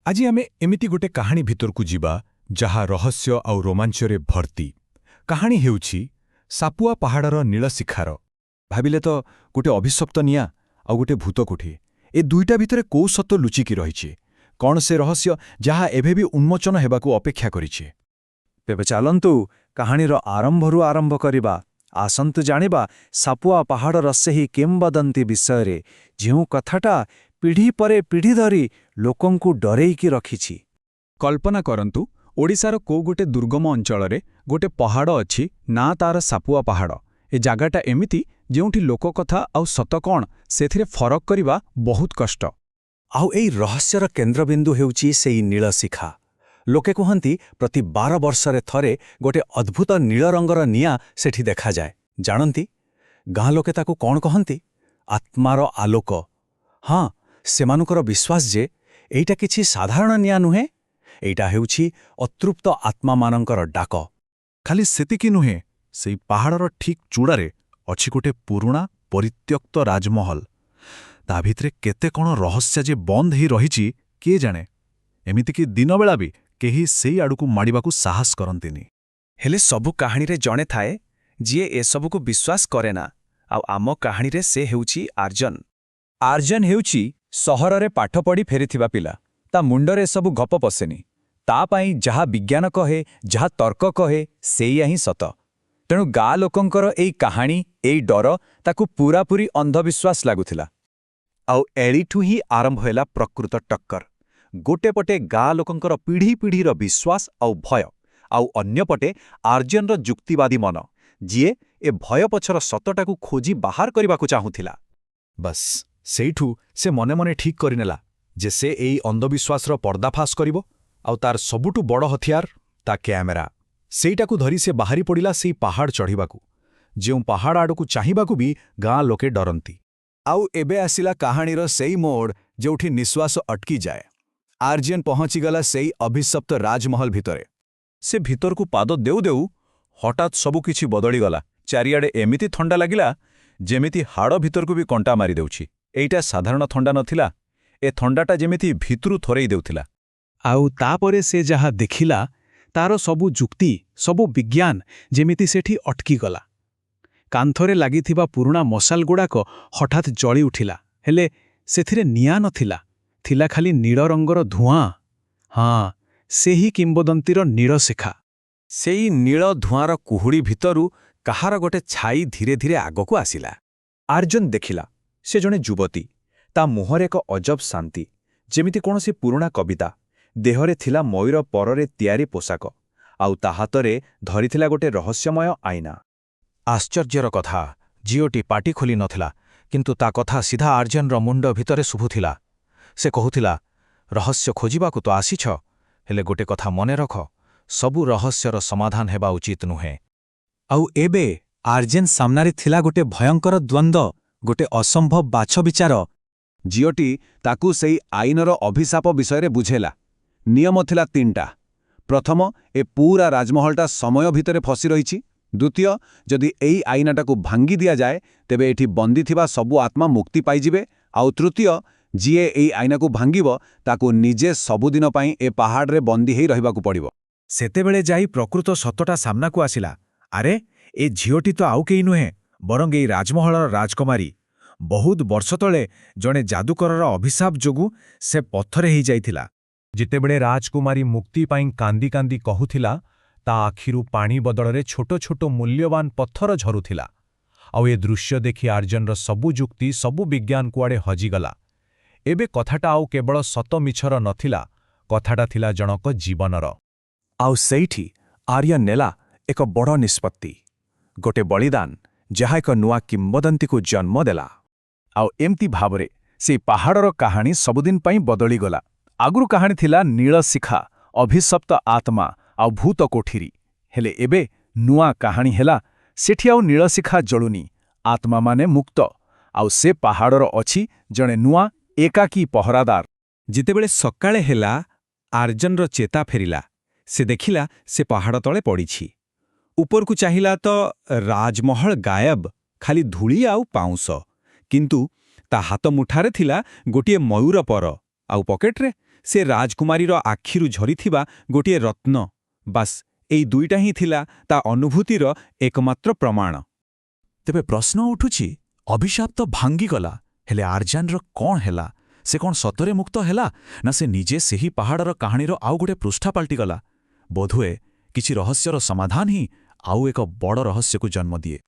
ଆଜି ଆମେ ଏମିତି ଗୋଟେ କାହାଣୀ ଭିତରକୁ ଯିବା ଯାହା ରହସ୍ୟ ଆଉ ରୋମାଞ୍ଚରେ ଭର୍ତ୍ତି। କାହାଣୀ ହେଉଛି ସାପୁଆ ପାହାଡ଼ର ନୀଳଶିଖାର। ଭାବିଲେ ତ ଗୋଟେ ଅଭିଶପ୍ତ ନିଆଁ ଆଉ ଗୋଟେ ଭୂତ କୋଠି, ଏ ଦୁଇଟା ଭିତରେ କୋଉ ସତ ଲୁଚିକି ରହିଛି? କ'ଣ ସେ ରହସ୍ୟ ଯାହା ଏବେ ବି ଉନ୍ମୋଚନ ହେବାକୁ ଅପେକ୍ଷା କରିଛି? ତେବେ ଚାଲନ୍ତୁ କାହାଣୀର ଆରମ୍ଭରୁ ଆରମ୍ଭ କରିବା। ଆସନ୍ତୁ ଜାଣିବା ସାପୁଆ ପାହାଡ଼ର ସେହି କିମ୍ବଦନ୍ତୀ ବିଷୟରେ, ଯେଉଁ କଥାଟା ପିଢ଼ି ପରେ ପିଢ଼ି ଧରି ଲୋକଙ୍କୁ ଡରେଇକି ରଖିଛି। କଳ୍ପନା କରନ୍ତୁ, ଓଡ଼ିଶାର କୋଉ ଗୋଟେ ଦୁର୍ଗମ ଅଞ୍ଚଳରେ ଗୋଟେ ପାହାଡ଼ ଅଛି, ନା ତାର ସାପୁଆ ପାହାଡ଼। ଏ ଜାଗାଟା ଏମିତି ଯେଉଁଠି ଲୋକକଥା ଆଉ ସତ କ'ଣ ସେଥିରେ ଫରକ କରିବା ବହୁତ କଷ୍ଟ। ଆଉ ଏଇ ରହସ୍ୟର କେନ୍ଦ୍ରବିନ୍ଦୁ ହେଉଛି ସେଇ ନୀଳଶିଖା। ଲୋକେ କୁହନ୍ତି ପ୍ରତି 12 ବର୍ଷରେ ଥରେ ଗୋଟେ ଅଦ୍ଭୁତ ନୀଳ ରଙ୍ଗର ନିଆଁ ସେଠି ଦେଖାଯାଏ। ଜାଣନ୍ତି, ଗାଁ ଲୋକେ ତାକୁ କ'ଣ କହନ୍ତି? ଆତ୍ମାର ଆଲୋକ। ହଁ, ସେମାନଙ୍କର ବିଶ୍ୱାସ ଯେ ଏଇଟା କିଛି ସାଧାରଣ ନିଆଁ ନୁହେଁ, ଏଇଟା ହେଉଛି ଅତୃପ୍ତ ଆତ୍ମାମାନଙ୍କର ଡାକ। ଖାଲି ସେତିକି ନୁହେଁ, ସେଇ ପାହାଡ଼ର ଠିକ୍ ଚୂଡ଼ାରେ ଅଛି ଗୋଟେ ପୁରୁଣା ପରିତ୍ୟକ୍ତ ରାଜମହଲ। ତା ଭିତରେ କେତେ କ'ଣ ରହସ୍ୟ ଯେ ବନ୍ଦ ହେଇ ରହିଛି କିଏ ଜାଣେ। ଏମିତିକି ଦିନବେଳା ବି କେହି ସେଇ ଆଡ଼କୁ ମାଡ଼ିବାକୁ ସାହସ କରନ୍ତିନି। ହେଲେ ସବୁ କାହାଣୀରେ ଜଣେ ଥାଏ ଯିଏ ଏସବୁକୁ ବିଶ୍ୱାସ କରେନା, ଆଉ ଆମ କାହାଣୀରେ ସେ ହେଉଛି ଆର୍ଯ୍ୟନ। ଆର୍ଯ୍ୟନ ହେଉଛି ସହରରେ ପାଠ ପଢ଼ି ଫେରିଥିବା ପିଲା। ତା ମୁଣ୍ଡରେ ଏସବୁ ଗପ ପଶେନି। ତା ପାଇଁ ଯାହା ବିଜ୍ଞାନ କହେ, ଯାହା ତର୍କ କହେ, ସେଇଆ ହିଁ ସତ। ତେଣୁ ଗାଁ ଲୋକଙ୍କର ଏଇ କାହାଣୀ, ଏଇ ଡର ତାକୁ ପୂରାପୂରି ଅନ୍ଧବିଶ୍ୱାସ ଲାଗୁଥିଲା। ଆଉ ଏଳିଠୁ ହିଁ ଆରମ୍ଭ ହେଲା ପ୍ରକୃତ ଟକ୍କର। ଗୋଟେ ପଟେ ଗାଁ ଲୋକଙ୍କର ପିଢ଼ି ପିଢ଼ିର ବିଶ୍ୱାସ ଆଉ ଭୟ, ଆଉ ଅନ୍ୟପଟେ ଆର୍ଯ୍ୟନର ଯୁକ୍ତିବାଦୀ ମନ, ଯିଏ ଏ ଭୟ ପଛର ସତଟାକୁ ଖୋଜି ବାହାର କରିବାକୁ ଚାହୁଁଥିଲା। ବାସ୍ ସେଇଠୁ ସେ ମନେ ମନେ ଠିକ୍ କରିନେଲା ଯେ ସେ ଏଇ ଅନ୍ଧବିଶ୍ୱାସର ପର୍ଦ୍ଦାଫାଶ କରିବ, ଆଉ ତାର ସବୁଠୁ ବଡ଼ ହତିଆର ତା କ୍ୟାମେରା। ସେଇଟାକୁ ଧରି ସେ ବାହାରି ପଡ଼ିଲା ସେଇ ପାହାଡ଼ ଚଢ଼ିବାକୁ, ଯେଉଁ ପାହାଡ଼ ଆଡ଼କୁ ଚାହିଁବାକୁ ବି ଗାଁ ଲୋକେ ଡରନ୍ତି। ଆଉ ଏବେ ଆସିଲା କାହାଣୀର ସେଇ ମୋଡ଼ ଯେଉଁଠି ନିଶ୍ୱାସ ଅଟକିଯାଏ। ଆର୍ଯ୍ୟନ ପହଞ୍ଚିଗଲା ସେଇ ଅଭିଶପ୍ତ ରାଜମହଲ ଭିତରେ। ସେ ଭିତରକୁ ପାଦ ଦେଉ ଦେଉ ହଠାତ୍ ସବୁକିଛି ବଦଳିଗଲା। ଚାରିଆଡ଼େ ଏମିତି ଥଣ୍ଡା ଲାଗିଲା ଯେମିତି ହାଡ଼ ଭିତରକୁ ବି କଣ୍ଟା ମାରିଦେଉଛି। ଏଇଟା ସାଧାରଣ ଥଣ୍ଡା ନଥିଲା, ଏ ଥଣ୍ଡାଟା ଯେମିତି ଭିତରୁ ଥରେଇ ଦେଉଥିଲା। ଆଉ ତାପରେ ସେ ଯାହା ଦେଖିଲା, ତାର ସବୁ ଯୁକ୍ତି, ସବୁ ବିଜ୍ଞାନ ଯେମିତି ସେଠି ଅଟକିଗଲା। କାନ୍ଥରେ ଲାଗିଥିବା ପୁରୁଣା ମଶାଲଗୁଡ଼ାକ ହଠାତ୍ ଜଳି ଉଠିଲା, ହେଲେ ସେଥିରେ ନିଆଁ ନଥିଲା, ଥିଲା ଖାଲି ନୀଳ ରଙ୍ଗର ଧୂଆଁ। ହଁ, ସେହି କିମ୍ବଦନ୍ତୀର ନୀଳଶିଖା। ସେଇ ନୀଳ ଧୂଆଁର କୁହୁଡ଼ି ଭିତରୁ କାହାର ଗୋଟେ ଛାଇ ଧୀରେ ଧୀରେ ଆଗକୁ ଆସିଲା। ଆର୍ଯ୍ୟନ ଦେଖିଲା, ସେ ଜଣେ ଯୁବତୀ। ତା ମୁହଁରେ ଏକ ଅଜବ ଶାନ୍ତି, ଯେମିତି କୌଣସି ପୁରୁଣା କବିତା। ଦେହରେ ଥିଲା ମୟୂର ପରରେ ତିଆରି ପୋଷାକ, ଆଉ ତା ହାତରେ ଧରିଥିଲା ଗୋଟେ ରହସ୍ୟମୟ ଆଇନା। ଆଶ୍ଚର୍ଯ୍ୟର କଥା, ଝିଅଟି ପାଟି ଖୋଲି ନଥିଲା, କିନ୍ତୁ ତା କଥା ସିଧା ଆର୍ଯ୍ୟନର ମୁଣ୍ଡ ଭିତରେ ଶୁଭୁଥିଲା। ସେ କହୁଥିଲା, ରହସ୍ୟ ଖୋଜିବାକୁ ତ ଆସିଛ, ହେଲେ ଗୋଟେ କଥା ମନେ ରଖ, ସବୁ ରହସ୍ୟର ସମାଧାନ ହେବା ଉଚିତ ନୁହେଁ। ଆଉ ଏବେ ଆର୍ଯ୍ୟନ ସାମ୍ନାରେ ଥିଲା ଗୋଟେ ଭୟଙ୍କର ଦ୍ୱନ୍ଦ୍ୱ, ଗୋଟେ ଅସମ୍ଭବ ବାଛବିଚାର। ଝିଅଟି ତାକୁ ସେଇ ଆଇନର ଅଭିଶାପ ବିଷୟରେ ବୁଝେଇଲା। ନିୟମ ଥିଲା 3ଟା। ପ୍ରଥମ, ଏ ପୁରା ରାଜମହଲଟା ସମୟ ଭିତରେ ଫସି ରହିଛି। ଦ୍ୱିତୀୟ, ଯଦି ଏଇ ଆଇନାଟାକୁ ଭାଙ୍ଗି ଦିଆଯାଏ, ତେବେ ଏଠି ବନ୍ଦୀ ଥିବା ସବୁ ଆତ୍ମା ମୁକ୍ତି ପାଇଯିବେ। ଆଉ ତୃତୀୟ, ଯିଏ ଏଇ ଆଇନାକୁ ଭାଙ୍ଗିବ ତାକୁ ନିଜେ ସବୁଦିନ ପାଇଁ ଏ ପାହାଡ଼ରେ ବନ୍ଦୀ ହେଇ ରହିବାକୁ ପଡ଼ିବ। ସେତେବେଳେ ଯାଇ ପ୍ରକୃତ ସତଟା ସାମ୍ନାକୁ ଆସିଲା। ଆରେ, ଏ ଝିଅଟି ତ ଆଉ କେହି ନୁହେଁ, ବରଂ ଏଇ ରାଜମହଲର ରାଜକୁମାରୀ। ବହୁତ ବର୍ଷ ତଳେ ଜଣେ ଯାଦୁକରର ଅଭିଶାପ ଯୋଗୁଁ ସେ ପଥର ହେଇଯାଇଥିଲା। ଯେତେବେଳେ ରାଜକୁମାରୀ ମୁକ୍ତି ପାଇଁ କାନ୍ଦି କାନ୍ଦି କହୁଥିଲା, ତା ଆଖିରୁ ପାଣି ବଦଳରେ ଛୋଟ ଛୋଟ ମୂଲ୍ୟବାନ ପଥର ଝରୁଥିଲା। ଆଉ ଏ ଦୃଶ୍ୟ ଦେଖି ଆର୍ଯ୍ୟନର ସବୁ ଯୁକ୍ତି, ସବୁ ବିଜ୍ଞାନ କୁଆଡ଼େ ହଜିଗଲା। ଏବେ କଥାଟା ଆଉ କେବଳ ସତ ମିଛର ନଥିଲା, କଥାଟା ଥିଲା ଜଣକ ଜୀବନର। ଆଉ ସେଇଠି ଆର୍ଯ୍ୟନ ନେଲା ଏକ ବଡ଼ ନିଷ୍ପତ୍ତି, ଗୋଟେ ବଳିଦାନ, ଯାହା ଏକ ନୂଆ କିମ୍ବଦନ୍ତୀକୁ ଜନ୍ମ ଦେଲା। ଆଉ ଏମିତି ଭାବରେ ସେଇ ପାହାଡ଼ର କାହାଣୀ ସବୁଦିନ ପାଇଁ ବଦଳିଗଲା। ଆଗରୁ କାହାଣୀ ଥିଲା ନୀଳଶିଖା, ଅଭିଶପ୍ତ ଆତ୍ମା ଆଉ ଭୂତ କୋଠିରି। ହେଲେ ଏବେ ନୂଆ କାହାଣୀ ହେଲା, ସେଠି ଆଉ ନୀଳଶିଖା ଜଳୁନି, ଆତ୍ମାମାନେ ମୁକ୍ତ, ଆଉ ସେ ପାହାଡ଼ର ଅଛି ଜଣେ ନୂଆ ଏକାକୀ ପହରାଦାର। ଯେତେବେଳେ ସକାଳେ ହେଲା, ଆର୍ଯ୍ୟନର ଚେତା ଫେରିଲା। ସେ ଦେଖିଲା ସେ ପାହାଡ଼ ତଳେ ପଡ଼ିଛି। ଉପରକୁ ଚାହିଁଲା ତ ରାଜମହଲ ଗାୟବ, ଖାଲି ଧୂଳି ଆଉ ପାଉଁଶ। କିନ୍ତୁ ତା ହାତ ମୁଠାରେ ଥିଲା ଗୋଟିଏ ମୟୂର ପର, ଆଉ ପକେଟରେ ସେ ରାଜକୁମାରୀର ଆଖିରୁ ଝରିଥିବା ଗୋଟିଏ ରତ୍ନ। ବାସ୍ ଏଇ ଦୁଇଟା ହିଁ ଥିଲା ତା ଅନୁଭୂତିର ଏକମାତ୍ର ପ୍ରମାଣ। ତେବେ ପ୍ରଶ୍ନ ଉଠୁଛି, ଅଭିଶାପ ତ ଭାଙ୍ଗିଗଲା, ହେଲେ ଆର୍ଯ୍ୟାନ୍ର କ'ଣ ହେଲା? ସେ କ'ଣ ସତରେ ମୁକ୍ତ ହେଲା, ନା ସେ ନିଜେ ସେହି ପାହାଡ଼ର କାହାଣୀର ଆଉ ଗୋଟେ ପୃଷ୍ଠା ପାଲଟିଗଲା? ବୋଧହୁଏ କିଛି ରହସ୍ୟର ସମାଧାନ ହିଁ ଆଉ ଏକ ବଡ଼ ରହସ୍ୟକୁ ଜନ୍ମ ଦିଏ।